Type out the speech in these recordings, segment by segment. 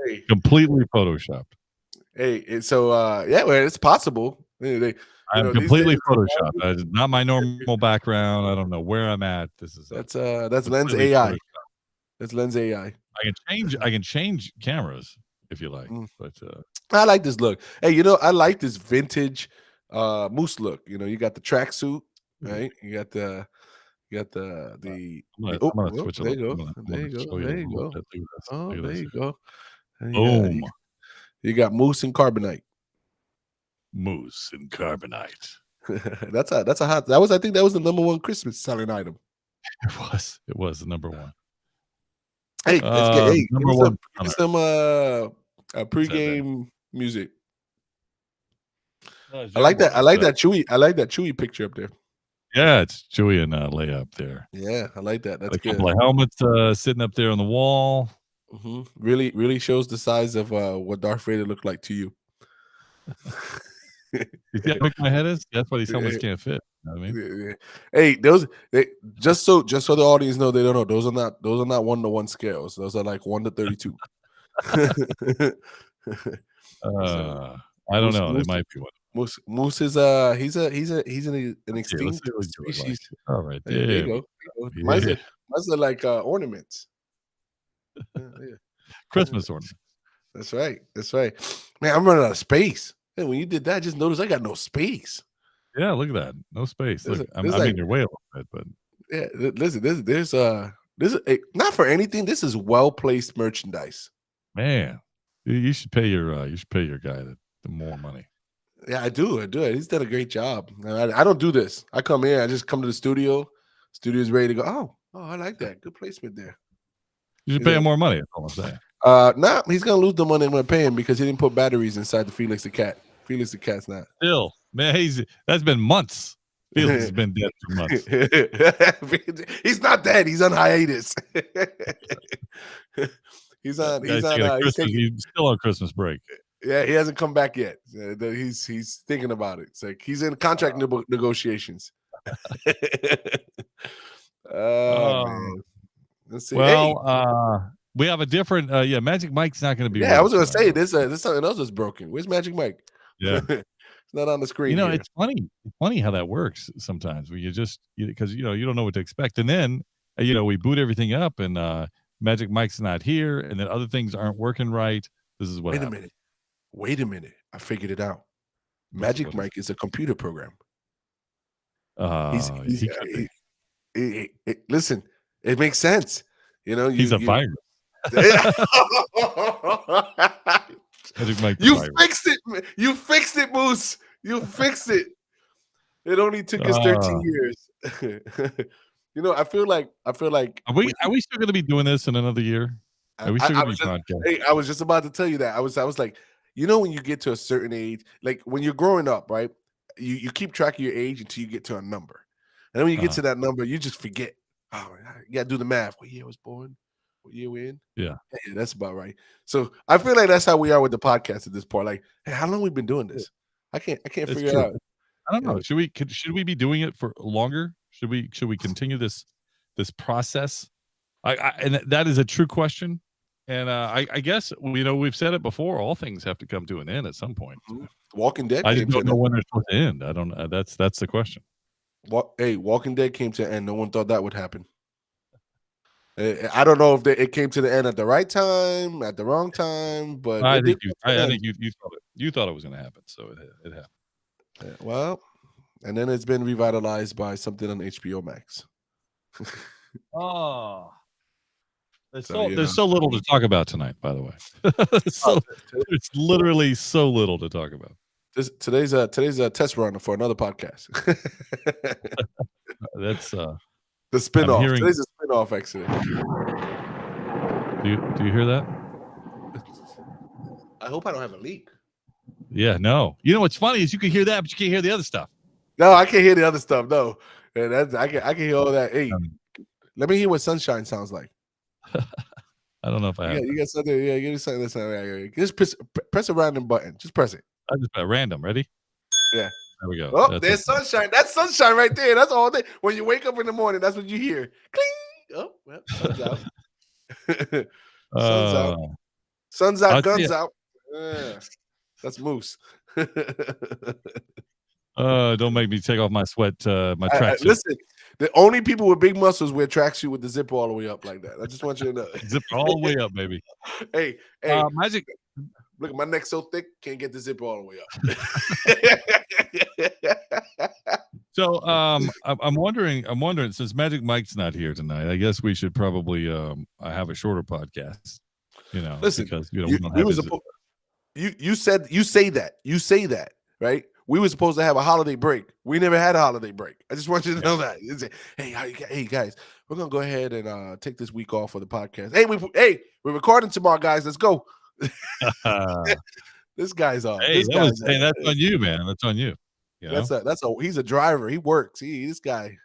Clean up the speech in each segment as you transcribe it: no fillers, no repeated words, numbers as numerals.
Hey, completely photoshopped. so yeah, well, it's possible. I'm These days completely photoshopped. It's not my normal background. I don't know where I'm at. This is that's Lens completely AI. photoshopped. That's Lens AI. I can change cameras if you like, Mm. but I like this look. Hey, I like this vintage moose look. You got the tracksuit, right? Oh, I'm gonna well, switch it there up. you I'm go. gonna I'm There gonna you go. show you a There you little go. bit. Look at this. Oh, Look at there this you here. go. And Boom. you got moose and carbonite. Moose and carbonite. I think that was the number one Christmas selling item. It was the number one. Hey, give Number me some one runner. What's that, Daddy? pregame music. It's I your like that. boy. I like that Chewy. I like that Chewy picture up there. Yeah, it's Chewy and Leia up there. Yeah, I like that. Got That's a couple good. of helmets sitting up there on the wall. Really, really shows the size of what Darth Vader looked like to you. You see how big my head is? That's why these helmets can't fit. You know what I mean? Yeah. Hey, just so the audience know, they don't know, those are not 1-to-1 scales. Those are like 1-to-32. So I don't Moose know. They Moose might be one. Moose is he's an Let's extinct see what you look like. species. All right, There you there we go. go. Mine's Yeah. are like ornaments. Yeah. Christmas ornament. That's right. That's right. Man, I'm running out of space. Hey, when you did that, I just noticed I got no space. Yeah, look at that. No space. Look, I There's mean, you're way a little bit, but yeah. Listen, there's not for anything. This is well placed merchandise. man, you should pay your guy the more money. Yeah, I do. He's done a great job. I don't do this. I come in. I just come to the studio. Studio's ready to go. Oh, I like that. Good placement there. You should pay him more money. That's all I'm saying. Nah, he's gonna lose the money I'm gonna pay him because he didn't put batteries inside the Felix the cat. Felix the cat's not. Still, man, that's been months. Felix has been dead for months. He's not dead. He's on hiatus. He's still on Christmas break. Yeah, he hasn't come back yet. He's thinking about it. It's like he's in contract negotiations. Oh man. Let's see. Well, we have a different Magic Mike's not going to be Yeah, I was going to say this something else that's broken. Where's Magic Mike? Yeah. It's not on the screen here. It's funny how that works sometimes where because you don't know what to expect, and then we boot everything up and Magic Mike's not here, and then other things aren't working right. This is what happens. Wait a minute. I figured it out. Magic Mike is a computer program. Listen, it makes sense. He's a virus. Magic Mike fixed it. You fixed it, Moose. You fixed it. It only took us 13 years. I feel like are we still going to be doing this in another year? Are we still going to be podcasting? Hey, I was just about to tell you that. I was like, when you get to a certain age, like when you're growing up, right? You keep track of your age until you get to a number. And then when you get to that number, you just forget. Oh, you got to do the math. What year I was born? What year we in? Yeah, that's about right. So I feel like that's how we are with the podcast at this point. Like, hey, how long we been doing this? I can't figure it out. I don't know. Should we be doing it for longer? Should we continue this process? And that is a true question. And I guess we've said it before. All things have to come to an end at some point. Walking Dead. I just don't know when they're supposed to end. I don't know. That's the question. Walking Dead came to an end. No one thought that would happen. I don't know if it came to the end at the right time, at the wrong time, but I think you thought it was going to happen, so it happened. Yeah, well, and then it's been revitalized by something on HBO Max. There's so little to talk about tonight, by the way. There's literally so little to talk about. Today's a test run for another podcast. That's the spinoff. Today's a spinoff, actually. Do you hear that? I hope I don't have a leak. Yeah, no. What's funny is you can hear that, but you can't hear the other stuff. No, I can't hear the other stuff. No, and I can hear all that. Hey, let me hear what sunshine sounds like. I don't know if I have. You got something. Yeah, give me something. Just press a random button. Just press it. I just put random. Ready? Yeah. There we go. Oh, there's sunshine. That's sunshine right there. That's all day. When you wake up in the morning, that's what you hear. Cling. Oh, well, sun's out. Sun's out. Sun's out, I'll tell you, guns out. Yeah, that's Moose. don't make me take off my sweat, my tracksuit. Listen, the only people with big muscles wear tracksuit with the zipper all the way up like that. I just want you to know. Zip it all the way up, baby. Hey, Magic. look, my neck's so thick, can't get the zipper all the way up. So I'm wondering, since Magic Mike's not here tonight, I guess we should probably have a shorter podcast. Listen, because we don't have you say that, right? We were supposed to have a holiday break. We never had a holiday break. I just want you to know that. Hey guys, we're gonna go ahead and take this week off for the podcast. We're recording tomorrow, guys. Let's go. This guy's on. Hey, that's on you, man. That's on you. He's a driver. He works. This guy,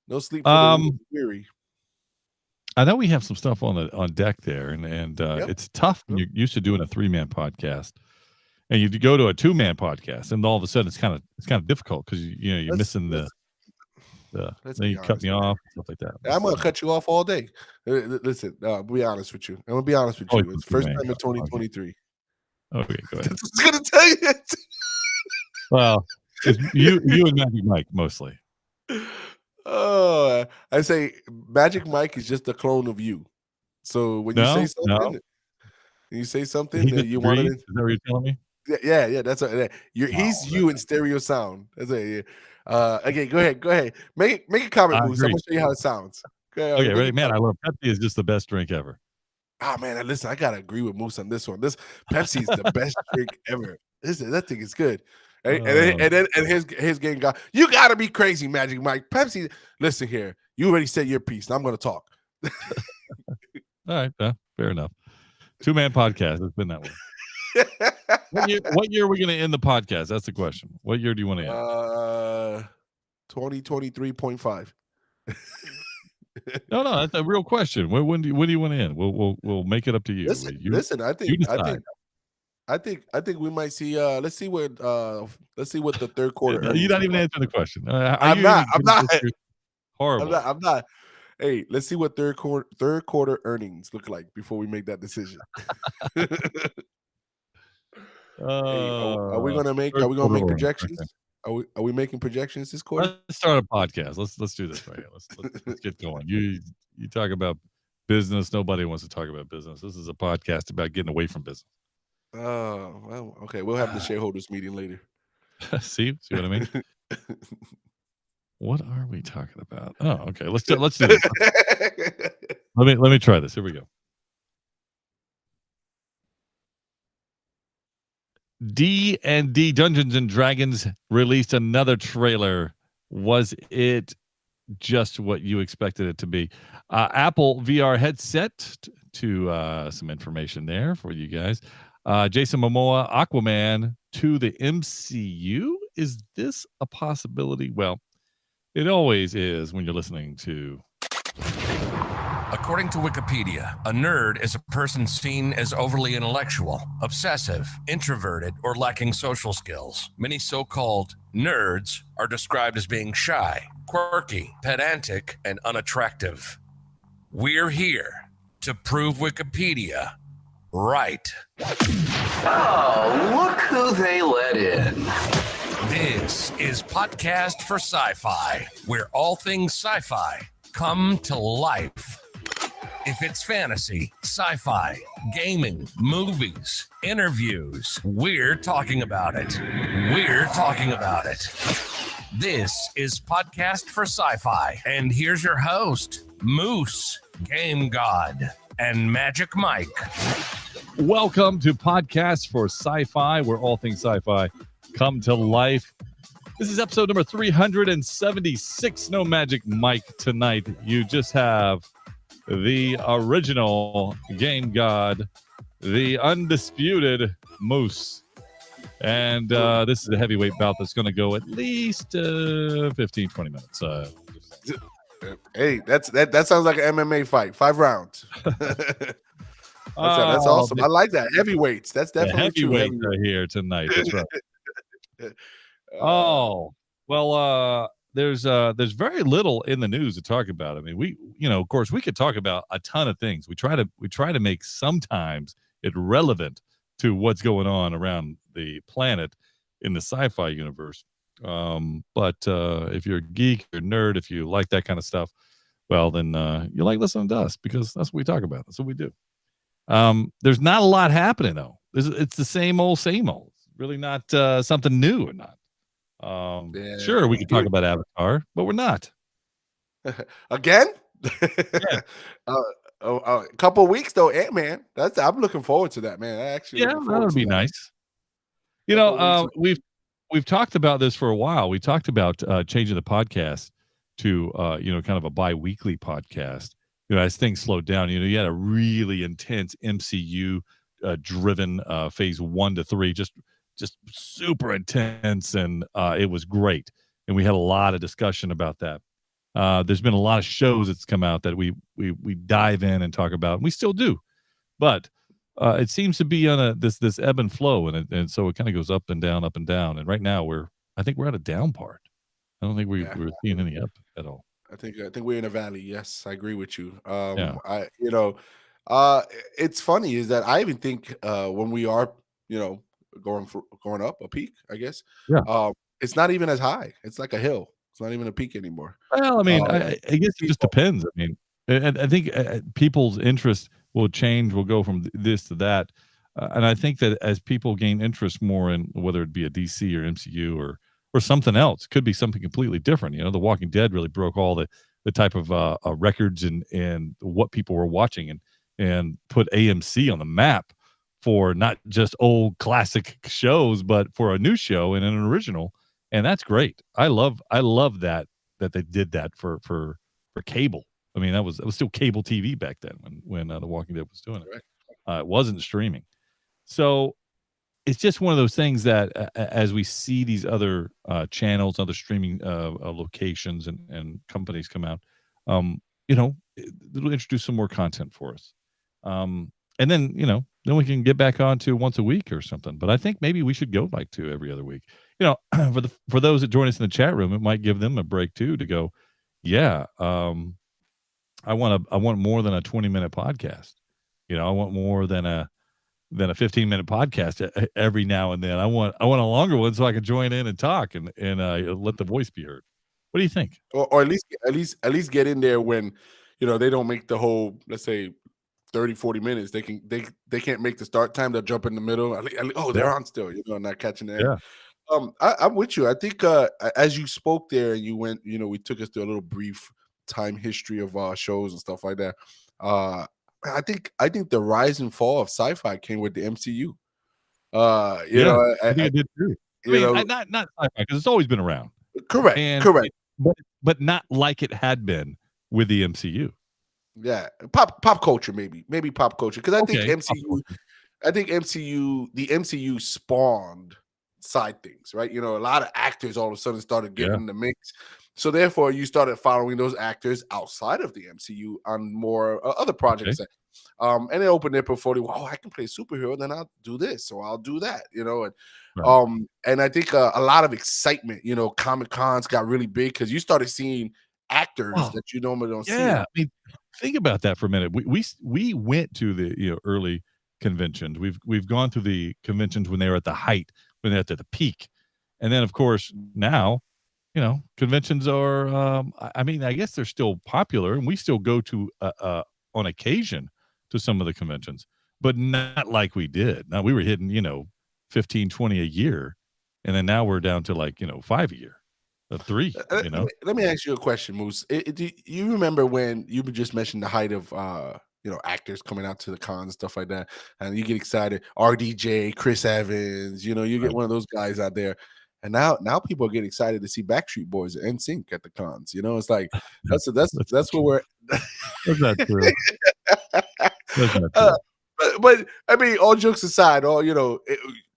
no sleep for the weary. I know we have some stuff on deck there, and it's tough when you're used to doing a 3-man podcast, and you go to a 2-man podcast, and all of a sudden it's kind of difficult because you're missing the. Then you cut me off, stuff like that. I'm gonna cut you off all day. Listen, I'll be honest with you. I'm gonna be honest with you. It's first time in 2023. Okay, go ahead. I was gonna tell you that. Well, it's you and Magic Mike mostly. Oh, I say Magic Mike is just a clone of you. So when you say something, you want it. Is that what you're telling me? Yeah. That's he's you in stereo sound. That's it. Okay, go ahead. Make a comment, Moose. I'm gonna show you how it sounds. Okay, ready, man. I love Pepsi. Is just the best drink ever. Man, listen, I gotta agree with Moose on this one. This Pepsi is the best drink ever. That thing is good. And then his game guy, you gotta be crazy, Magic Mike. Pepsi, listen here. You already said your piece. Now I'm gonna talk. All right, fair enough. 2-man podcast. It's been that way. What year are we gonna end the podcast? That's the question. What year do you want to end? 2023.5. No, that's a real question. When do you want to end? We'll make it up to you. Listen. I think we might see. Let's see what the third quarter. You're not even answering the question. I'm not. Horrible. I'm not. Hey, let's see what third quarter earnings look like before we make that decision. Are we gonna make projections? Okay. Are we making projections this quarter? Let's start a podcast. Let's do this right here. Let's get going. You talk about business. Nobody wants to talk about business. This is a podcast about getting away from business. Oh, well, okay. We'll have the shareholders meeting later. See what I mean? What are we talking about? Oh, okay. Let's do this. Let me try this. Here we go. D&D Dungeons and Dragons released another trailer. Was it just what you expected it to be? Apple VR headset to some information there for you guys. Jason Momoa, Aquaman to the MCU. Is this a possibility? Well, it always is when you're listening to. According to Wikipedia, a nerd is a person seen as overly intellectual, obsessive, introverted, or lacking social skills. Many so-called nerds are described as being shy, quirky, pedantic, and unattractive. We're here to prove Wikipedia right. Oh, look who they let in. This is Podcast for Sci-Fi, where all things sci-fi come to life. If it's fantasy, sci-fi, gaming, movies, interviews, we're talking about it. We're talking about it. This is Podcast for Sci-Fi, and here's your host, Moose, Game God, and Magic Mike. Welcome to Podcast for Sci-Fi, where all things sci-fi come to life. This is episode number 376. No Magic Mike tonight. You just have the original Game God, the undisputed Moose. And this is a heavyweight bout that's going to go at least 15, 20 minutes. Hey, that sounds like an MMA fight. 5 rounds. That's awesome. I like that. Heavyweights. That's definitely heavyweights are here tonight. That's right. There's very little in the news to talk about. I mean, of course, we could talk about a ton of things. We try to make sometimes it relevant to what's going on around the planet in the sci-fi universe. But if you're a geek, you're a nerd, if you like that kind of stuff, well, then you like listening to us because that's what we talk about. That's what we do. There's not a lot happening though. It's the same old, same old. Really not something new or not. Sure, we can talk about Avatar, but we're not. Again. Yeah. A couple of weeks though, Ant-Man. I'm looking forward to that, man. I actually Yeah, looking forward that'll to be that. nice. You Couple know, of weeks. we've talked about this for a while. We talked about changing the podcast to kind of a bi-weekly podcast. As things slowed down, you had a really intense MCU driven phase 1 to 3, just super intense, and it was great. And we had a lot of discussion about that. There's been a lot of shows that's come out that we dive in and talk about, and we still do. But it seems to be on this ebb and flow, and so it kind of goes up and down, up and down. And right now I think we're at a down part. I don't think we're seeing any up at all. I think we're in a valley. Yes, I agree with you. Yeah. It's funny is that I even think when we are, going up a peak, I guess. Yeah. It's not even as high. It's like a hill. It's not even a peak anymore. Well, I mean, I guess it just depends. I mean, and I think people's interest will change. Will go from this to that, and I think that as people gain interest more in whether it be a DC or MCU or something else, could be something completely different. The Walking Dead really broke all the type of records and what people were watching and put AMC on the map for not just old classic shows, but for a new show and an original. And that's great. I love that they did that for cable. I mean, that was still cable TV back then when The Walking Dead was doing it. It wasn't streaming. So it's just one of those things that as we see these other channels, other streaming locations and companies come out, it'll introduce some more content for us. And then, then we can get back on to once a week or something. But I think maybe we should go like to every other week. For those that join us in the chat room, it might give them a break too to go, yeah, I want more than a 20-minute podcast. I want more than a 15-minute podcast every now and then. I want a longer one so I can join in and talk and let the voice be heard. What do you think? Or at least get in there when they don't make the whole, let's say, 30-40 minutes. They can't make the start time. They'll jump in the middle. They're on still, not catching that. Yeah. I'm with you. I think as you spoke there and you went, we took us through a little brief time history of shows and stuff like that. I think the rise and fall of sci-fi came with the MCU. I think it did too. I mean, not sci-fi because it's always been around. Correct. But not like it had been with the MCU. Yeah, pop culture, maybe pop culture, because I think the MCU spawned side things, right? A lot of actors all of a sudden started getting in the mix, so therefore you started following those actors outside of the MCU on more other projects. Okay. And they opened their portfolio. Oh, I can play a superhero, then I'll do this, or I'll do that, and I think a lot of excitement. Comic Cons got really big because you started seeing actors that you normally don't see. Yeah, I mean, think about that for a minute. We went to the early conventions. We've gone through the conventions when they were at the height, when they're at the peak, and then of course now, conventions are. I mean, I guess they're still popular, and we still go to on occasion to some of the conventions, but not like we did. Now we were hitting 15, 20 a year, and then now we're down to 5 a year. 3, Let me ask you a question, Moose. Do you remember when you just mentioned the height of actors coming out to the cons and stuff like that, and you get excited? RDJ, Chris Evans, you get one of those guys out there, and now people are getting excited to see Backstreet Boys and NSYNC at the cons. It's like that's where we're. That's not true. But I mean, all jokes aside,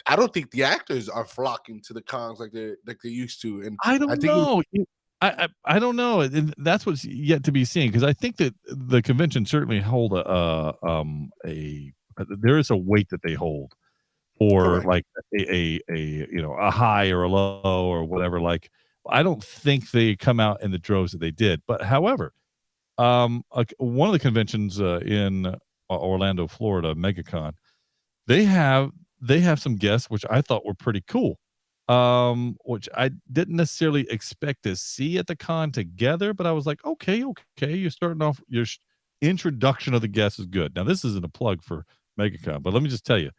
I don't think the actors are flocking to the cons like they used to. And I don't know. I don't know. And that's what's yet to be seen, because I think that the convention certainly hold there is a weight that they hold, or like a high or a low or whatever. I don't think they come out in the droves that they did. But however, one of the conventions in Orlando, Florida, MegaCon, they have some guests which I thought were pretty cool, which I didn't necessarily expect to see at the con together, but I was like, okay, you're starting off your introduction of the guests is good. Now this isn't a plug for MegaCon, but let me just tell you.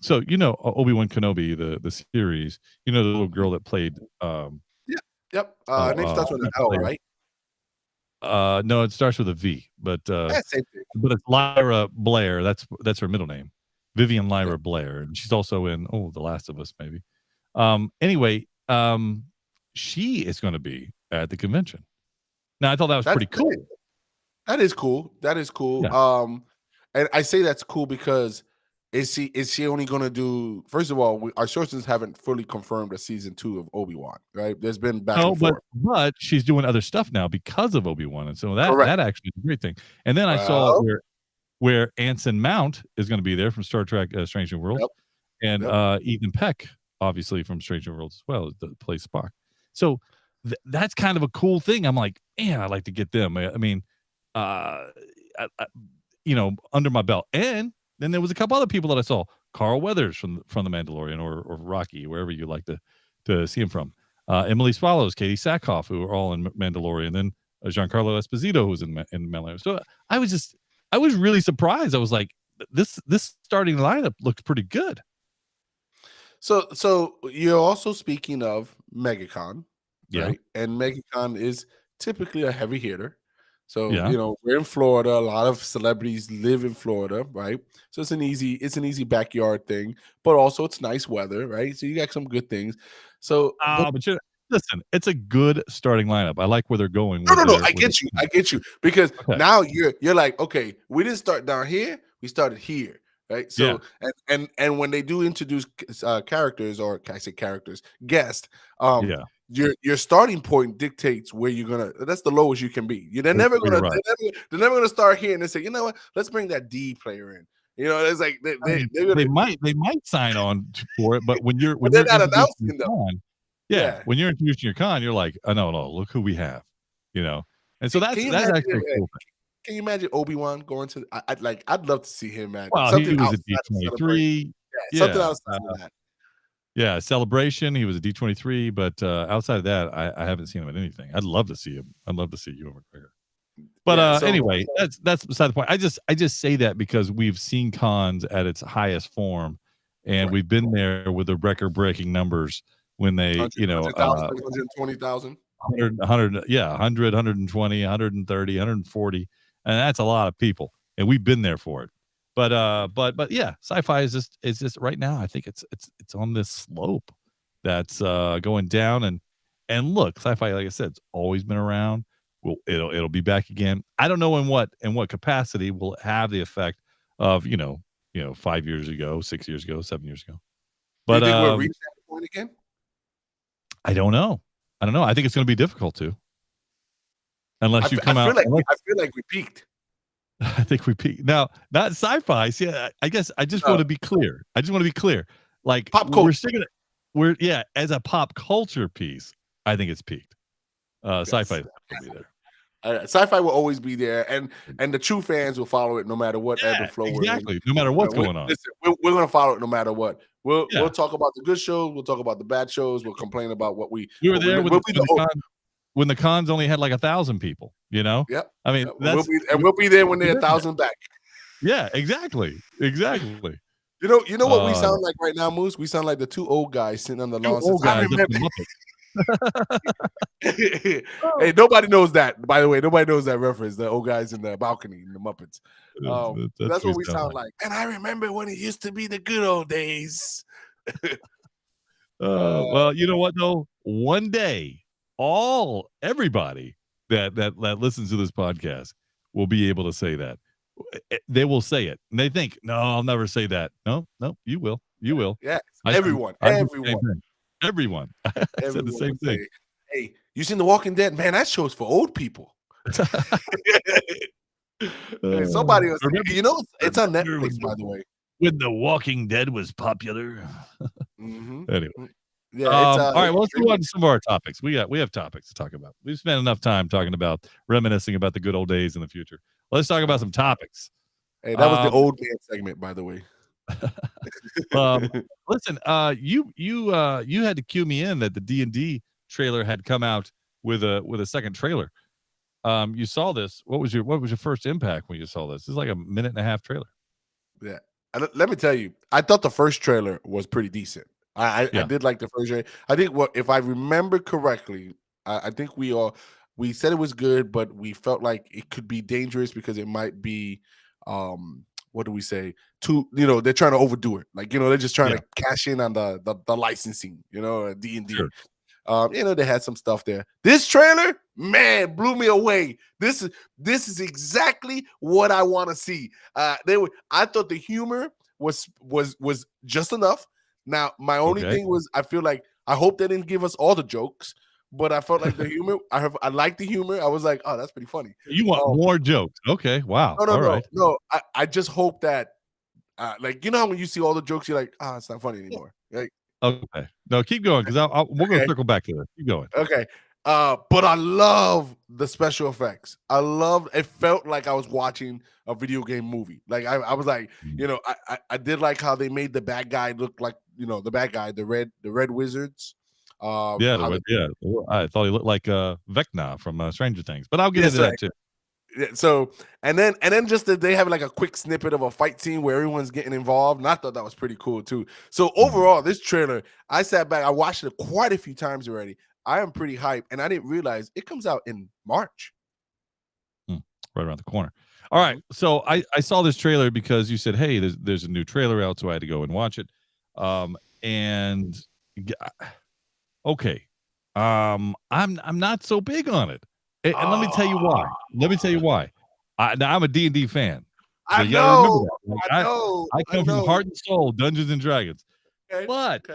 So Obi-Wan Kenobi, the series, the little girl that played Yeah. Yep. Name starts with an L, right? No, it starts with a V, but Same thing. but it's Lyra Blair. That's her middle name, Vivian Lyra Blair, and she's also in The Last of Us, maybe. Anyway, she is going to be at the convention. Now, I thought that was pretty cool. That is cool. That is cool. Yeah. And I say that's cool because is she only going to do? First of all, our sources haven't fully confirmed a season 2 of Obi-Wan, right? There's been back and forth, but she's doing other stuff now because of Obi-Wan, and so that actually is a great thing. And then I saw where Anson Mount is going to be there from Star Trek: Strange New Worlds, and Ethan Peck, obviously from Strange New Worlds as well, that plays Spock. So that's kind of a cool thing. I'm like, man, I'd like to get them. I mean, under my belt. And then there was a couple other people that I saw. Carl Weathers from The Mandalorian, or Rocky, wherever you like to see him from. Emily Swallows, Katie Sackhoff, who are all in Mandalorian. Then Giancarlo Esposito, who's in Mandalorian. So I was really surprised. I was like, this starting lineup looks pretty good. So you're also speaking of MegaCon, yeah, right? And MegaCon is typically a heavy hitter. So we're in Florida. A lot of celebrities live in Florida, right? So it's an easy backyard thing, but also it's nice weather, right? So you got some good things. So, listen, it's a good starting lineup. I like where they're going. No, I get you because now you're like, okay, we didn't start down here, we started here, right? So and when they do introduce characters, or I say characters, guests, your starting point dictates where you're gonna. That's the lowest you can be. They're never gonna start here and they say, you know what, let's bring that D player in. It's like they might sign on for it, but when you're they're not announcing them. When you're introducing your con, you're like, oh no, look who we have, and so that's actually cool. Can you imagine Obi-Wan going to? I'd love to see him at. Well, he was a D23. Something outside of that. Yeah, Celebration. He was a D23, but outside of that, I haven't seen him at anything. I'd love to see him. I'd love to see Ewan McGregor. But anyway, that's beside the point. I just say that because we've seen cons at its highest form, and we've been there with the record-breaking numbers when they, 120,000, 100, 120, 130, 140, and that's a lot of people, and we've been there for it. But yeah, sci-fi is just right now. I think it's on this slope that's going down, and look, sci-fi, like I said, it's always been around. Well, it'll be back again. I don't know in what capacity will it have the effect of 5 years ago, 6 years ago, 7 years ago. But do you think we'll reach that point again? I don't know. I think it's going to be difficult to, unless you come out. I feel like we peaked. I think we peaked. Now, not sci-fi. See, I guess I just want to be clear. Like pop culture. We're as a pop culture piece, I think it's peaked. Sci-fi will be there. Sci-fi will always be there, and the true fans will follow it no matter what ebb and flow. Exactly, no matter what's going on. Listen, we're going to follow it no matter what. We'll talk about the good shows. We'll talk about the bad shows. We'll complain about what we were there when the cons only had like 1,000 people. Yep. I mean, we'll be there when they're 1,000 back. Yeah, exactly. You know what we sound like right now, Moose? We sound like the two old guys sitting on the lawn. I remember. Hey, nobody knows that. By the way, nobody knows that reference. The old guys in the balcony in the Muppets. That's what we sound like. And I remember when it used to be the good old days. Well, you know what though? One day, everybody that listens to this podcast will be able to say that. They will say it, and they think, "No, I'll never say that." No, you will. You will. Yeah, everyone. Everyone. I said the same thing. Hey, you seen The Walking Dead? Man, that show's for old people. Somebody was, it's on Netflix, by the way. When The Walking Dead was popular. Anyway. Yeah. All right, well, let's move on to some of our topics. We have topics to talk about. We've spent enough time talking about reminiscing about the good old days in the future. Let's talk about some topics. Hey, that was the old man segment, by the way. Um, listen, you had to cue me in that the D&D trailer had come out with a second trailer. You saw this. What was your first impact when you saw this? This is like a minute and a half trailer. Yeah. Let me tell you, I thought the first trailer was pretty decent. I Yeah. did like the first trailer. I think if I remember correctly, I think we said it was good, but we felt like it could be dangerous because it might be what do we say? They're trying to overdo it. Like, they're just trying Yeah. to cash in on the licensing, D&D. Sure. They had some stuff there. This trailer, man, blew me away. This is exactly what I want to see. I thought the humor was just enough. Now, my only thing was I feel like I hope they didn't give us all the jokes, but I felt like the humor. I liked the humor. I was like, oh, that's pretty funny. You want more jokes? Okay, wow. No. I just hope that, like, how when you see all the jokes, you're like, it's not funny anymore. Like, okay, no, keep going because we're going to circle back to this. Keep going. Okay. But I love the special effects. It felt like I was watching a video game movie. Like I was like, I did like how they made the bad guy look like, the bad guy, the red wizards. I thought he looked like Vecna from Stranger Things, but I'll get into that too. Yeah, so and then just that they have like a quick snippet of a fight scene where everyone's getting involved, and I thought that was pretty cool too. So overall, this trailer, I sat back, I watched it quite a few times already. I am pretty hyped, and I didn't realize it comes out in March. Right around the corner. All right, so I saw this trailer because you said, hey, there's a new trailer out, so I had to go and watch it. Okay, I'm not so big on it. And let me tell you why. Now I'm a D&D fan. So you gotta remember that. Like, I come from heart and soul, Dungeons and Dragons. Okay, but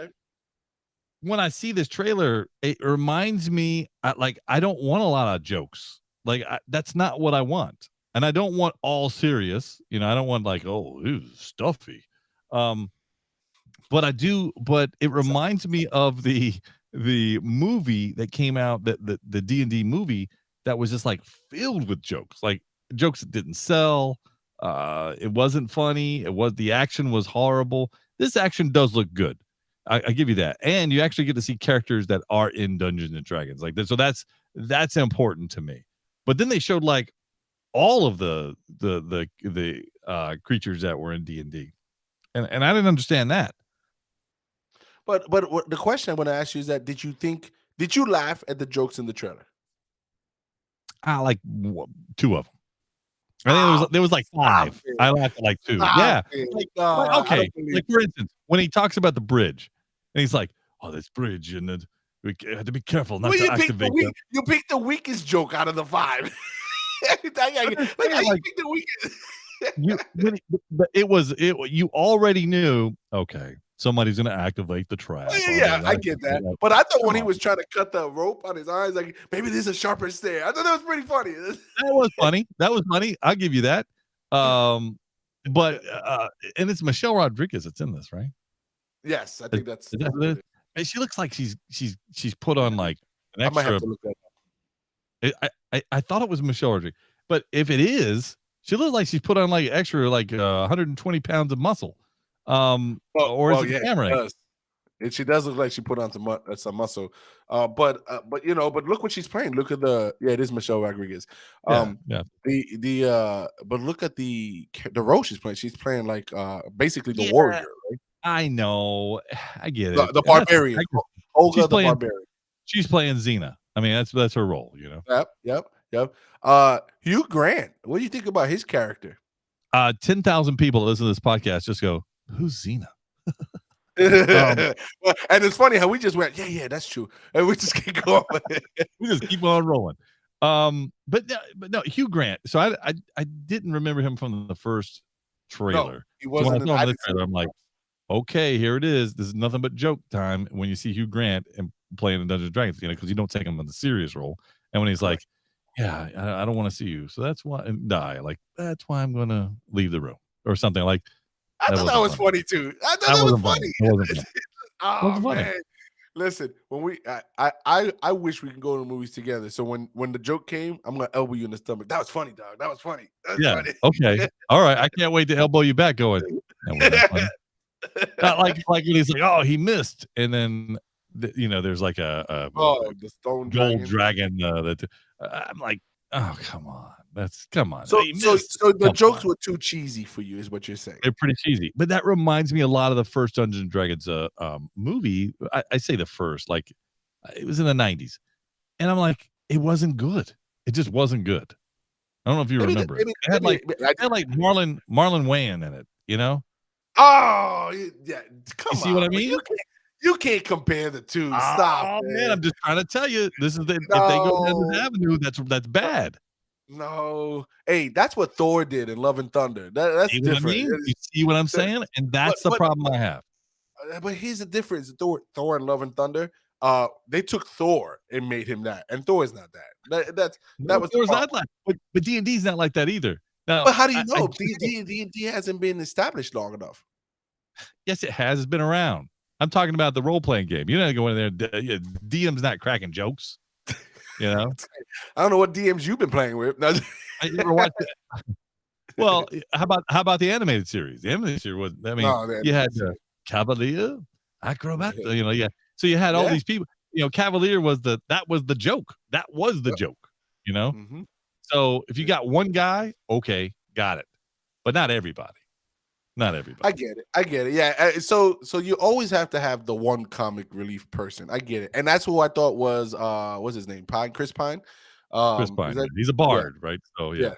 when I see this trailer, it reminds me, I don't want a lot of jokes. Like that's not what I want, and I don't want all serious. I don't want like, oh, it was stuffy. But I do. But it reminds me of the movie that came out, the D&D movie that was just like filled with jokes, like jokes that didn't sell. It wasn't funny. The action was horrible. This action does look good. I give you that. And you actually get to see characters that are in Dungeons and Dragons like this. So that's important to me. But then they showed like all of the creatures that were in D&D. And I didn't understand that. But the question I want to ask you is that did you laugh at the jokes in the trailer? I like two of them. I think there was like five. I laughed at like two. Yeah. Okay. Like for instance, when he talks about the bridge, and he's like, "Oh, this bridge, and we have to be careful not to activate." You picked the weakest joke out of the five. How you picked the weakest? But you already knew. Okay, somebody's gonna activate the trap. Yeah, I get that. But I thought when he was trying to cut the rope on his eyes, like maybe there's a sharper stare. I thought that was pretty funny. That was funny. I'll give you that. But and it's Michelle Rodriguez that's in this, right? Yes, I think that's. And she looks like she's put on like an extra. I might have to look that up. I thought it was Michelle Rodriguez, but if it is, she looks like she's put on like extra, like 120 pounds of muscle. Or is it the camera? She does look like she put on some muscle. But look what she's playing. Look at it is Michelle Rodriguez. But look at the role she's playing. She's playing like basically the warrior, right? I know. I get it. The barbarian. Olga the barbarian. She's playing Xena. I mean, that's her role, Yep. Hugh Grant. What do you think about his character? 10,000 people that listen to this podcast just go, "Who's Xena?" And it's funny how we just went, yeah, that's true, and we just keep going. We just keep on rolling. But no, Hugh Grant. So I didn't remember him from the first trailer. No, he wasn't. So when I saw the trailer, I'm like, okay, here it is. This is nothing but joke time when you see Hugh Grant and playing in Dungeons and Dragons, because you don't take him in the serious role. And when he's like, yeah, I don't want to see you, so that's why, and die. Like that's why I'm gonna leave the room or something like. I thought that was funny too. I thought that was funny. Oh man, listen, when I wish we could go to the movies together. So when the joke came, I'm gonna elbow you in the stomach. That was funny, dog. That was funny. Funny. Okay. All right. I can't wait to elbow you back. Going. Not like when he's like, "Oh, he missed," and then there's like a Oh, the stone gold dragon. dragon that I'm like, "Oh, come on, So he so missed." so the Come jokes on. were too cheesy for you, is what you're saying. They're pretty cheesy, but that reminds me a lot of the first Dungeons and Dragons movie. I say the first, like it was in the '90s, and I'm like, it wasn't good. It just wasn't good. I don't know if you Maybe, remember it. It had maybe, like Marlon Wayans in it. You know? oh yeah, You come see what I on, man. mean? You can't compare the two. Stop, Oh man, man. I'm just trying to tell you, this is if they go down this No, avenue, that's bad. no. Hey, that's what Thor did in Love and Thunder. That's See what I different. mean? You see what I'm That- saying? And But that's the but problem I have. but here's the difference. Thor and Love and Thunder. They took Thor and made him that, and Thor is not that. That No, was the Thor's problem. not like, but D&D's not like that either. Now, But how do you I know? do think D hasn't been established long enough. yes, it has. It's been around. I'm talking about the role playing game. You're not going in there. DM's not cracking jokes. You know, I don't know what DMs you've been playing with. No, you ever watch it? Well, how about the animated series? The animated series was. I mean, no, you had man. Cavalier, Acrobat. Yeah. So you had all Yeah. these people. Cavalier was the joke. That was the Yep. joke. You know. Mm-hmm. So if you got one guy, okay, got it, but not everybody. Not everybody. I get it. Yeah. So you always have to have the one comic relief person. I get it, and that's who I thought was what's his name? Chris Pine. Chris Is Pine. that- He's a bard, right? So yeah.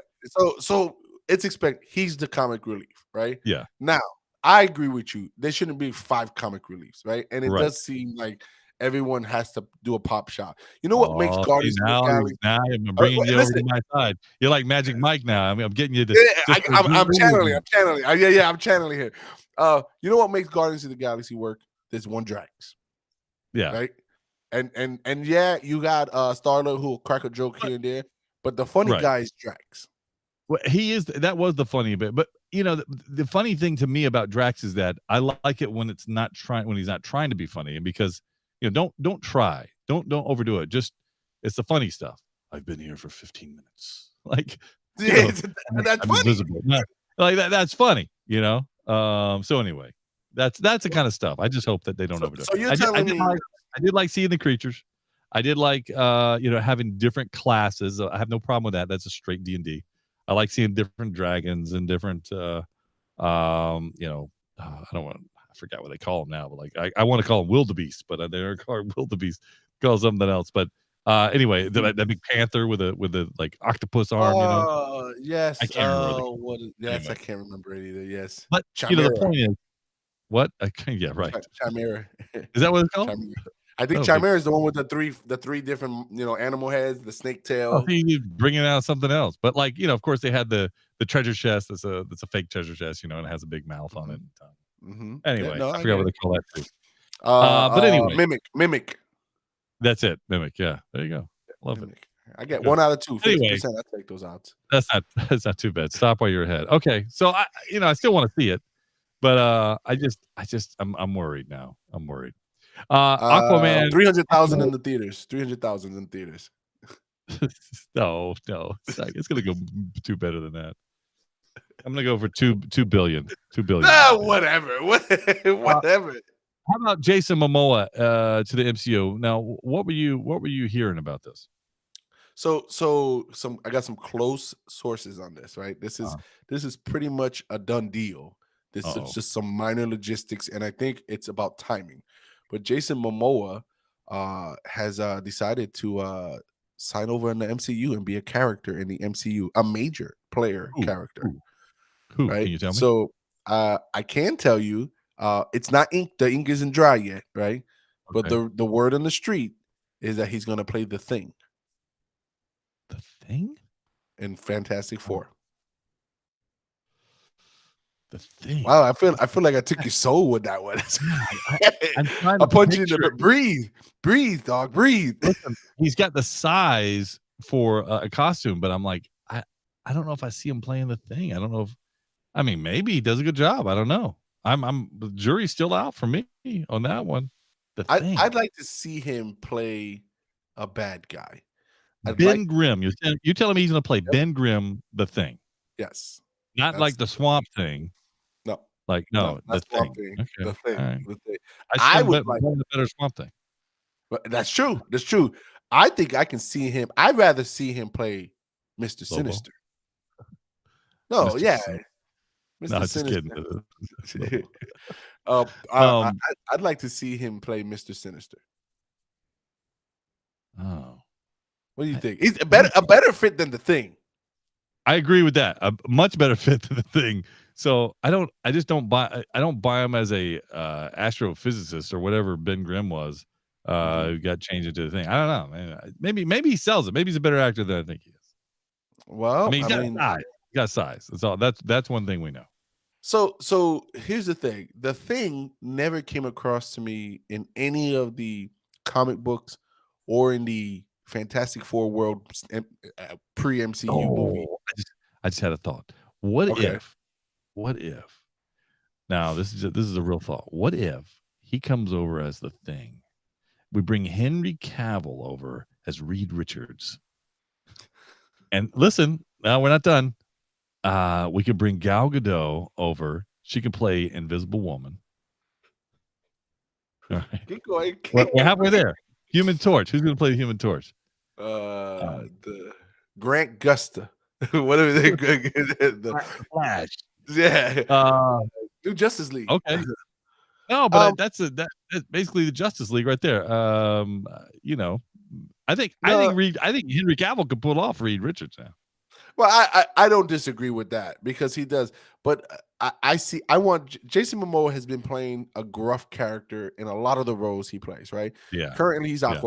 So it's he's the comic relief, right? Yeah. Now I agree with you. There shouldn't be 5 comic reliefs, right? And it Right. does seem like everyone has to do a pop shot. You know what makes Oh, see, Guardians of the Galaxy? now I'm bringing you over Listen, to my side. You're like Magic Mike now. I mean, I'm getting you to. yeah, just I'm channeling. to- I'm channeling. Yeah, I'm channeling here. You know what makes Guardians of the Galaxy work? There's one Drax, Yeah. right? And yeah, you got Star-Lord who will crack a joke here and there, but the funny Right. guy is Drax. Well, he is. That was the funny bit, but the funny thing to me about Drax is that I like it when he's not trying to be funny, and because don't try, don't overdo it. Just it's the funny stuff. I've been here for 15 minutes, like Yeah, that's I'm funny. invisible. Like that. That's funny, So anyway, that's the kind of stuff. I just hope that they don't overdo it. So you're telling me I did like seeing the creatures. I did like having different classes. I have no problem with that. That's a straight D&D. I like seeing different dragons and different I forgot what they call them now, but like I want to call them wildebeest, but they're called wildebeest. Call something else, but anyway, that big panther with a like octopus arm. Yes. I can't remember Yes, anyway. I can't remember it either. Yes. But the Chimera. point is, what? Yeah, right. Chimera. Is that what it's called? Chimera. I think Oh, Chimera is the one with the three different animal heads, the snake Oh, tail. you bringing out something else, but like of course they had the treasure chest. That's a fake treasure chest, and it has a big mouth on it. Mm-hmm. Anyway, Yeah, I forgot what they call that too. But anyway, mimic. That's it. Mimic. Yeah, there you go. Love it. I get 1 out of 2. 50%. Anyway. I take those odds. That's not too bad. Stop while you're ahead. Okay, so I still want to see it, but I'm worried now. I'm worried. Aquaman 300,000 in the theaters. 300,000 in theaters. no, it's gonna go too better than that. I'm gonna go for 2 billion. 2 billion. Whatever. Whatever. How about Jason Momoa to the MCU? Now, what were you hearing about this? So I got some close sources on this, right? This is pretty much a done deal. This is just some minor logistics, and I think it's about timing. But Jason Momoa has decided to sign over in the MCU and be a character in the MCU, a major player character. Who? Right? Can you tell me? So I can tell you, it's not ink. The ink isn't dry yet, right? Okay. But the word on the street is that he's going to play the Thing. The Thing in Fantastic Four. The Thing. Wow, I feel like I took your soul with that one. I'll punch you in the breathe, dog, breathe. Listen, he's got the size for a costume, but I'm like, I don't know if I see him playing the Thing. I don't know maybe he does a good job. I don't know. The jury's still out for me on that one. The Thing. I'd like to see him play a bad guy. Ben Grimm. You telling me he's going to play Ben Grimm, the Thing? Yes. Not like the Swamp Thing. No. Like, No, no, the not Swamp Thing. Thing. Okay, The Thing. all right. The Thing. I I still would bet like, one of the better Swamp Thing. but that's true. That's true. I think I can see him. I'd rather see him play Mr. Lobo, Sinister. No, Mr. yeah, Sin Mr. No, just kidding. Sinister. Lobo. Um, I'd like to see him play Mr. Sinister. Oh. What do you I think? He's a I better fit than the Thing. I agree with that. A much better fit than the Thing. So I don't buy him as a astrophysicist or whatever Ben Grimm was. Who got changed into the Thing. I don't know, man. Maybe he sells it. Maybe he's a better actor than I think he is. I Well, mean, he's got size. He got size. That's all. That's one thing we know. so here's the thing. The Thing never came across to me in any of the comic books or in the Fantastic Four world pre-MCU movie. Oh, I just had a thought. What Okay. if now this is a real thought. What if he comes over as the Thing? We bring Henry Cavill over as Reed Richards. And listen, now we're not done. We could bring Gal Gadot over. She can play Invisible Woman. All right. Keep going. We're halfway there. Human Torch. Who's going to play the Human Torch? The Grant Gusta. Whatever they the Flash. Yeah. New Justice League. Okay. No, but that's basically the Justice League right there. I think Henry Cavill could pull off Reed Richards now. Well, I don't disagree with that because he does, but I want Jason Momoa has been playing a gruff character in a lot of the roles he plays, right? Yeah. Currently he's Yeah.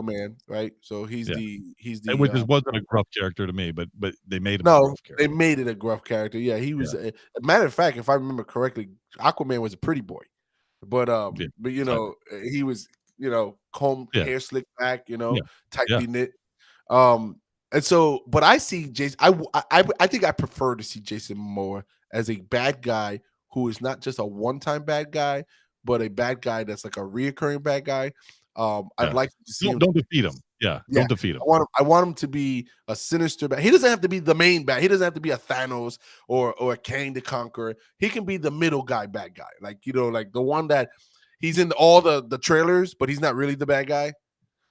Which wasn't a gruff character to me, but they made him a no, gruff character. they made it a gruff character. Yeah, he was. A matter of fact, if I remember correctly, Aquaman was a pretty boy, but you know he was combed hair slicked back, tightly knit. And so, but I see Jason. I think I prefer to see Jason Momoa as a bad guy who is not just a one-time bad guy, but a bad guy that's like a reoccurring bad guy. I'd like to see him. Don't defeat him. Yeah, don't defeat him. I want him to be a sinister bad. He doesn't have to be the main bad. He doesn't have to be a Thanos or a Kang the Conqueror. He can be the middle guy, bad guy. Like like the one that he's in all the trailers, but he's not really the bad guy.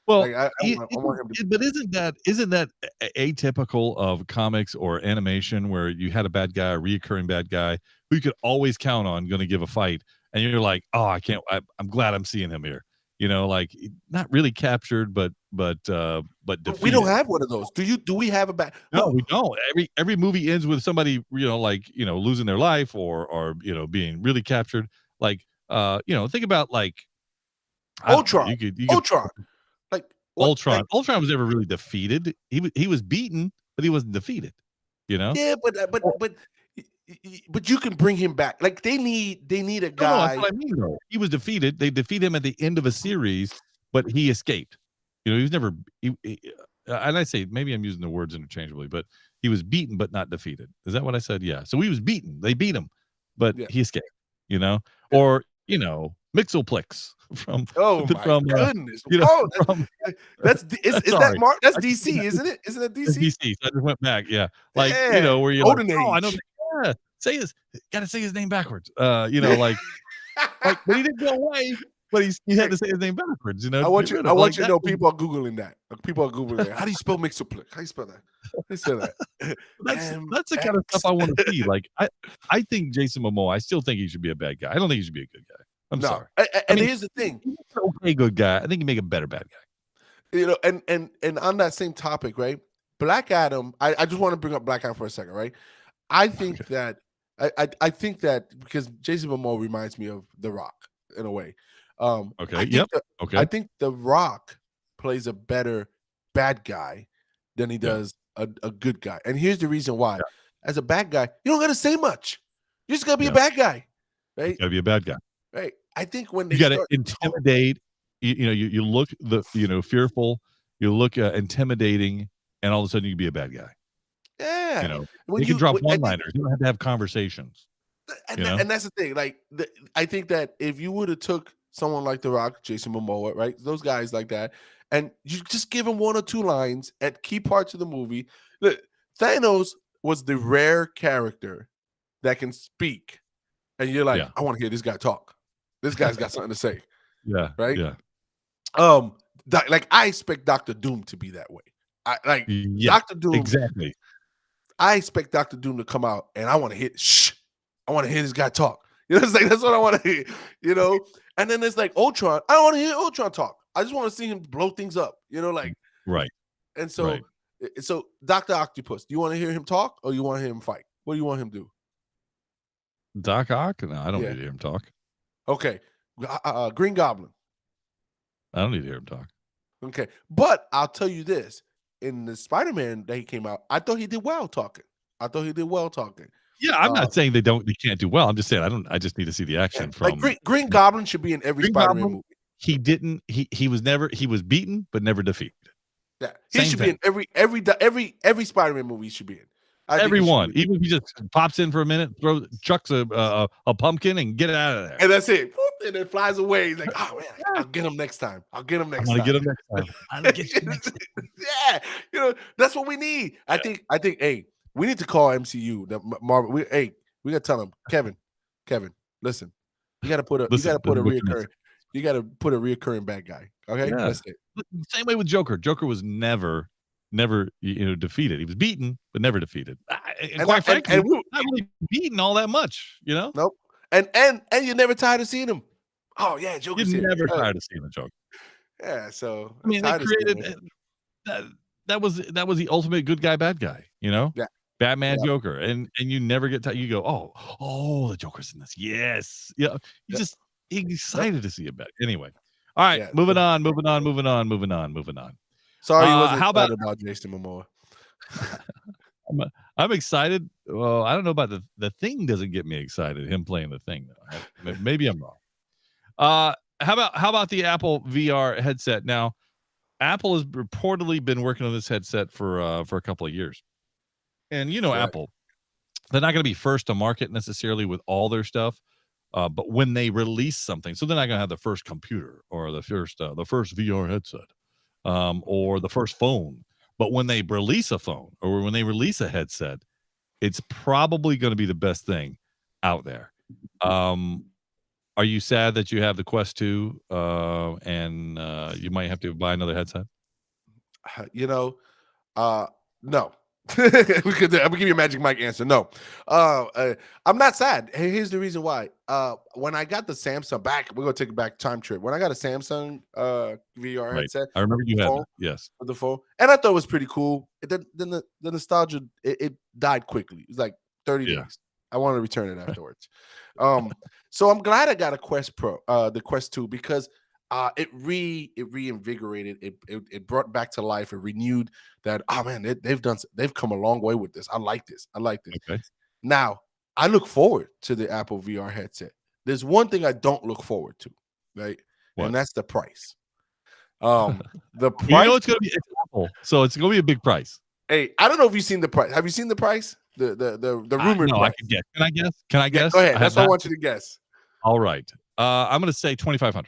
Well, like, I want him to. But isn't that atypical of comics or animation where you had a bad guy, a reoccurring bad guy who you could always count on going to give a fight, and you're like, oh, I can't. I'm glad I'm seeing him here. Like not really captured, but defeated. We don't have one of those. Do we have a bad? No, we don't. Every movie ends with somebody losing their life or being really captured. Like think about like Ultron. Ultron. Like Ultron. Ultron was never really defeated. He was beaten, but he wasn't defeated. Yeah, but you can bring him back. Like they need a guy. No, that's what I mean. Though. He was defeated. They defeat him at the end of a series, but he escaped. He was never. And I say maybe I'm using the words interchangeably, but he was beaten but not defeated. Is that what I said? Yeah. So he was beaten. They beat him, but he escaped. Or Mixelplex from goodness. That's DC, isn't it? Isn't that DC? DC. So I just went back. Yeah. Where you're Golden like, Age. oh, I know. Gotta say his name backwards. But he didn't go away. But he had to say his name backwards. I want you to know people are googling that. People are googling that. How do you spell Mixelplex? How do you spell that? How do you say that? That's the kind of stuff I want to see. Like I think Jason Momoa. I still think he should be a bad guy. I don't think he should be a good guy. I'm sorry. Here's the thing. He's an okay good guy. I think he make a better bad guy. And on that same topic, right? Black Adam. I just want to bring up Black Adam for a second, right? I think that I think that because Jason Momoa reminds me of The Rock in a way. Okay. I think The Rock plays a better bad guy than he does a good guy. And here's the reason why. As a bad guy, you don't got to say much. You just got to be a bad guy, right? You got to be a bad guy. Right. I think when you got to intimidate, you look fearful, you look intimidating, and all of a sudden you can be a bad guy. Yeah. You can drop one-liners. You don't have to have conversations. And that's the thing. Like, I think that if you would have took someone like The Rock, Jason Momoa, right? Those guys like that, and you just give them one or two lines at key parts of the movie. Look, Thanos was the rare character that can speak and you're like, Yeah. I want to hear this guy talk. This guy's got something to say, Yeah. right? Yeah. Like I expect Doctor Doom to be that way. Yeah. Doctor Doom. Exactly. I expect Doctor Doom to come out, and I want to hear. I want to hear this guy talk. It's like that's what I want to hear. And then it's like Ultron. I don't want to hear Ultron talk. I just want to see him blow things up. Like Right. And so, Right. so Dr. Octopus, do you want to hear him talk or you want to hear him fight? What do you want him to do? Doc Ock? No, I don't Yeah. need to hear him talk. Okay. Green Goblin. I don't need to hear him talk. Okay. But I'll tell you this. In the Spider-Man that he came out, I thought he did well talking. Yeah, I'm not saying they can't do well. I'm just saying I just need to see the action from like Green Goblin should be in every Green Spider-Man Goblin, movie. He was beaten but never defeated. Yeah. He Same should thing. be in every Spider-Man movie he should be in. Everyone, even if he just pops in for a minute, chucks a pumpkin and get out of there. And that's it. Whoop, and then flies away. He's like, oh man, I'll get him next time. I'm gonna get him next time. I'm gonna get you next time. Yeah, that's what we need. I think, hey, we need to call MCU. The Marvel. We gotta tell him, Kevin, listen, you gotta put a reoccurring bad guy. Okay, that's it. Same way with Joker. Joker was never defeated. He was beaten but never defeated. And quite frankly, not really beaten all that much. Nope. And you're never tired of seeing him. Oh yeah, Joker's You're never tired of seeing the Joker. Yeah, so I mean, they created that was the ultimate good guy, bad guy. Yeah. Batman, Joker, and you never get tired. You go, oh, the Joker's in this. Yes, yeah. He's excited to see it back. Anyway, all right, moving on. Sorry, you wasn't excited about Jason Momoa. I'm excited. Well, I don't know about the Thing. Doesn't get me excited. Him playing the Thing, though. Maybe I'm wrong. How about the Apple VR headset? Now, Apple has reportedly been working on this headset for a couple of years, and Apple, they're not going to be first to market necessarily with all their stuff, but when they release something, so they're not going to have the first computer or the first VR headset, or the first phone. But when they release a phone or when they release a headset, it's probably going to be the best thing out there. Are you sad that you have the Quest 2 and you might have to buy another headset? No. I'm gonna give you a Magic Mike answer. No, I'm not sad. Hey, here's the reason why. When I got the Samsung back, we're gonna take it back time trip. When I got a Samsung VR headset, I remember you had that. Yes, the phone, and I thought it was pretty cool. Then the nostalgia it died quickly. It was like 30 days. I wanted to return it afterwards. So I'm glad I got a Quest Pro, the Quest 2, because it reinvigorated. It brought back to life. It renewed that. Oh man, they've come a long way with this. I like this. Okay. Now I look forward to the Apple VR headset. There's one thing I don't look forward to, right? What? And that's the price. The price. It's gonna be Apple, so it's gonna be a big price. Hey, I don't know if you've seen the price. Have you seen the price? The rumored price. I can guess. Can I guess? Go ahead. That's what I want you to guess. All right. I'm gonna say $2,500.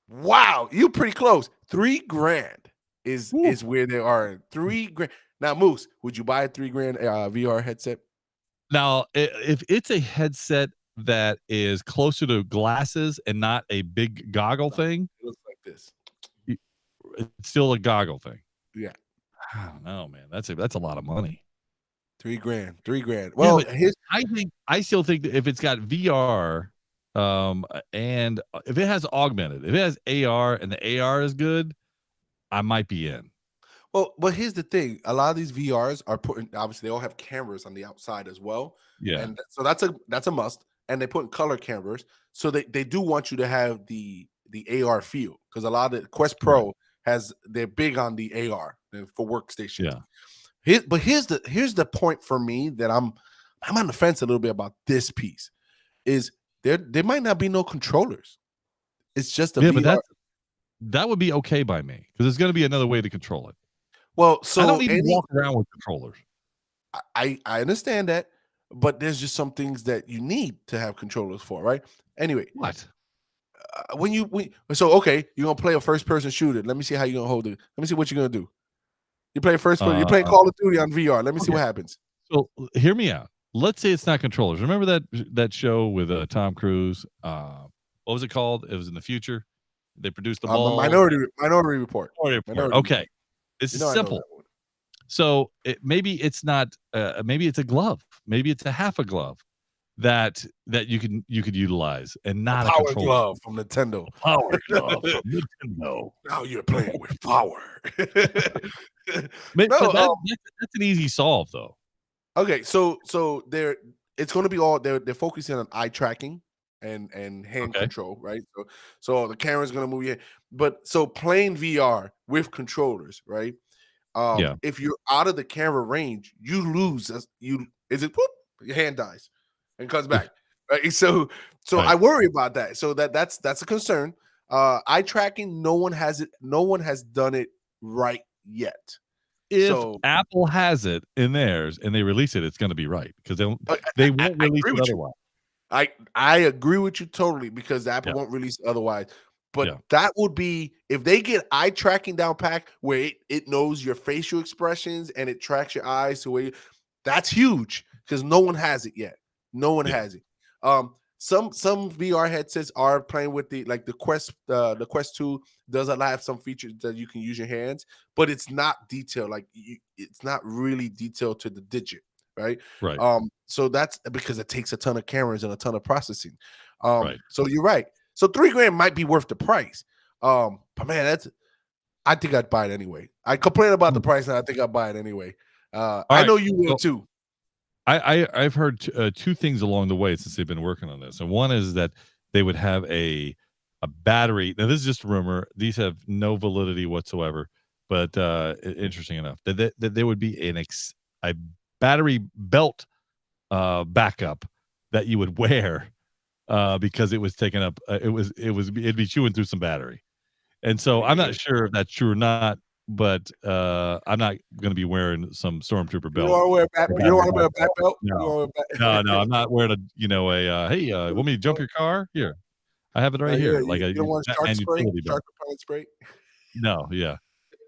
Wow, you're pretty close. $3,000 is where they are. $3,000. Now, Moose, would you buy a $3,000 VR headset? Now, if it's a headset that is closer to glasses and not a big goggle thing, It looks like this. it's still a goggle thing. Yeah. I don't know, man. That's a lot of money. $3,000. Well, I still think that if it's got VR, and if it has augmented, if it has AR and the AR is good, I might be in. Well, but here's the thing: a lot of these VRs are obviously they all have cameras on the outside as well. Yeah, and so that's a must. And they put in color cameras, so they do want you to have the AR feel, because a lot of the Quest Pro they're big on the AR for workstations. Yeah. But here's the point for me that I'm on the fence a little bit about this piece is there might not be no controllers. It's just a VR. But that would be okay by me, because there's going to be another way to control it. Well, so I don't need to walk around with controllers. I understand that, but there's just some things that you need to have controllers for, right? Anyway, what? Okay, you're gonna play a first person shooter. Let me see how you're gonna hold it. Let me see what you're gonna do. You play first person. You're playing Call of Duty on VR. Let me see what happens. So hear me out. let's say it's not controllers. Remember that show with Tom Cruise? What was it called? It was in the future. They produced the ball. Minority Report. Minority Report. Okay, this is I know simple. that one. So maybe it's not. Maybe it's a glove. Maybe it's a half a glove that you could utilize, and not a power controller. glove from Nintendo. Power glove from Nintendo. Now you're playing with power. But that's an easy solve, though. Okay, so it's going to be they're focusing on eye tracking and hand control, right? So the camera's going to move you. But so playing VR with controllers, right? If you're out of the camera range, you lose. Your hand dies and comes back. Right? So Right. I worry about that. So that's a concern. Eye tracking, no one has done it right yet. If Apple has it in theirs and they release it, it's going to be right, because they won't release it otherwise. I agree with you totally, because Apple won't release it otherwise. But that would be, if they get eye tracking down pat where it knows your facial expressions and it tracks your eyes to where that's huge, because no one has it yet. No one has it. Some VR headsets are playing with the Quest. The Quest 2 does have some features that you can use your hands, but it's not detailed. It's not really detailed to the digit, right? Right. So that's because it takes a ton of cameras and a ton of processing. Right. So you're right. So $3,000 might be worth the price. But man, I think I'd buy it anyway. I complain about the price, and I think I'd buy it anyway. I know you will too. I've heard two things along the way since they've been working on this, and one is that they would have a battery. Now, this is just a rumor; these have no validity whatsoever. But interesting enough, that there would be a battery belt backup that you would wear because it was taking up. It'd be chewing through some battery, and so I'm not sure if that's true or not. But I'm not going to be wearing some stormtrooper belt. You don't want to wear a back belt? No, I'm not wearing hey, want me to jump your car? Here, I have it right here. Like you don't want shark repellent spray? No,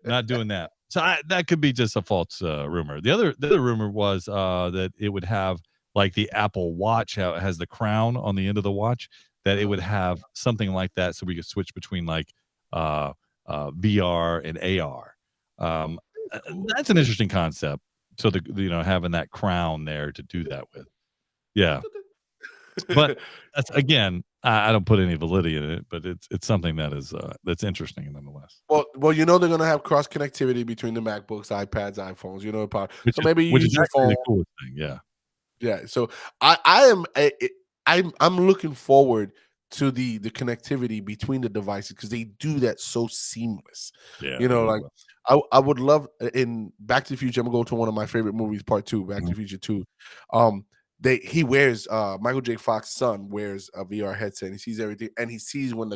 not doing that. So that could be just a false rumor. The other rumor was that it would have, like the Apple Watch, how it has the crown on the end of the watch, that it would have something like that, so we could switch between VR and AR. That's an interesting concept. So having that crown there to do that with, but that's, again, I don't put any validity in it, but it's something that is that's interesting nonetheless. Well, they're going to have cross connectivity between the MacBooks, iPads, iPhones. So maybe you which use is your phone. the coolest thing. Yeah. So I'm looking forward to the connectivity between the devices, because they do that so seamless. I would love, in Back to the Future, I'm gonna go to one of my favorite movies, Part 2, Back to the Future 2. He wears Michael J. Fox's son wears a VR headset, and he sees everything, and he sees when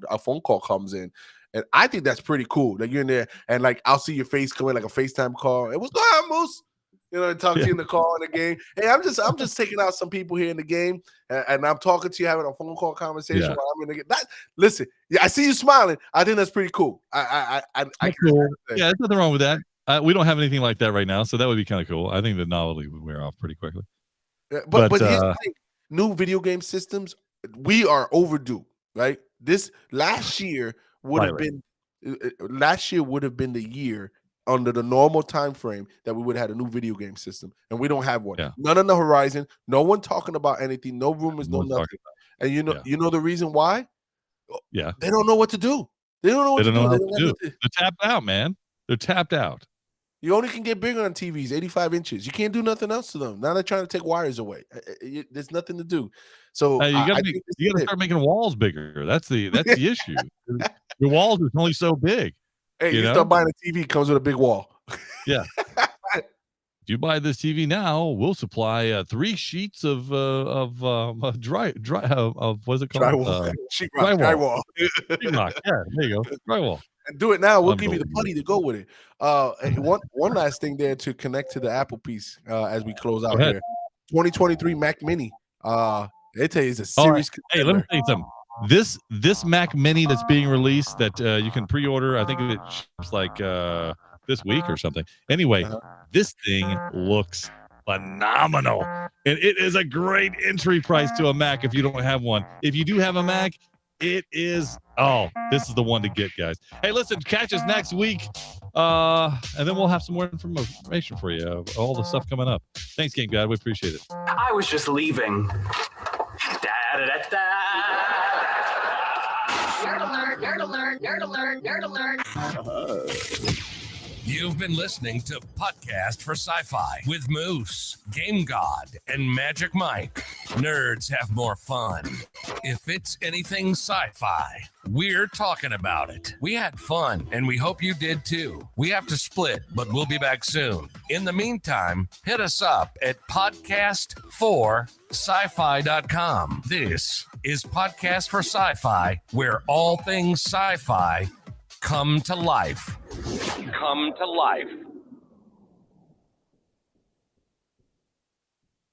a phone call comes in. And I think that's pretty cool. Like, you're in there, and I'll see your face come in, like a FaceTime call. Hey, what's going on, Moose? Talk to you in the call, in the game. Hey, I'm just taking out some people here in the game, and I'm talking to you, having a phone call conversation while I'm in the game. Listen, I see you smiling. I think that's pretty cool. Cool. There's nothing wrong with that. We don't have anything like that right now, so that would be kind of cool. I think the novelty would wear off pretty quickly. But here's the thing. New video game systems, we are overdue, right? This last year would have been the year, under the normal time frame, that we would have had a new video game system, and we don't have one. None on the horizon. No one talking about anything. No rumors. No nothing. And you know the reason why? Yeah, they don't know what to do. They don't know what to do. They're tapped out, man. They're tapped out. You only can get bigger on TVs, 85 inches. You can't do nothing else to them. Now they're trying to take wires away. There's nothing to do. So you got to start making walls bigger. That's the issue. Your walls are only so big. Hey, you start buying a TV, comes with a big wall. Yeah. If you buy this TV now, we'll supply 3 sheets of dry what's it called? Drywall. Drywall. Sheetrock. Yeah, there you go. Drywall. And do it now. We'll give you the putty to go with it. One last thing there to connect to the Apple piece as we close out here. 2023 Mac Mini. They tell you it's a serious. Hey, let me tell you something. This Mac Mini that's being released, that you can pre-order, I think it ships like this week or something. Anyway, this thing looks phenomenal. And it is a great entry price to a Mac if you don't have one. If you do have a Mac, it is, this is the one to get, guys. Hey, listen, catch us next week. And then we'll have some more information for you. All the stuff coming up. Thanks, Game God. We appreciate it. I was just leaving. Da-da-da-da. Nerd alert, nerd alert, nerd alert, nerd alert. You've been listening to Podcast for Sci-Fi with Moose, Game God, and Magic Mike. Nerds have more fun. If it's anything sci-fi, we're talking about it. We had fun, and we hope you did too. We have to split, but we'll be back soon. In the meantime, hit us up at podcast4sci-fi.com. This is Podcast for Sci-Fi, where all things sci-fi come to life. Come to life.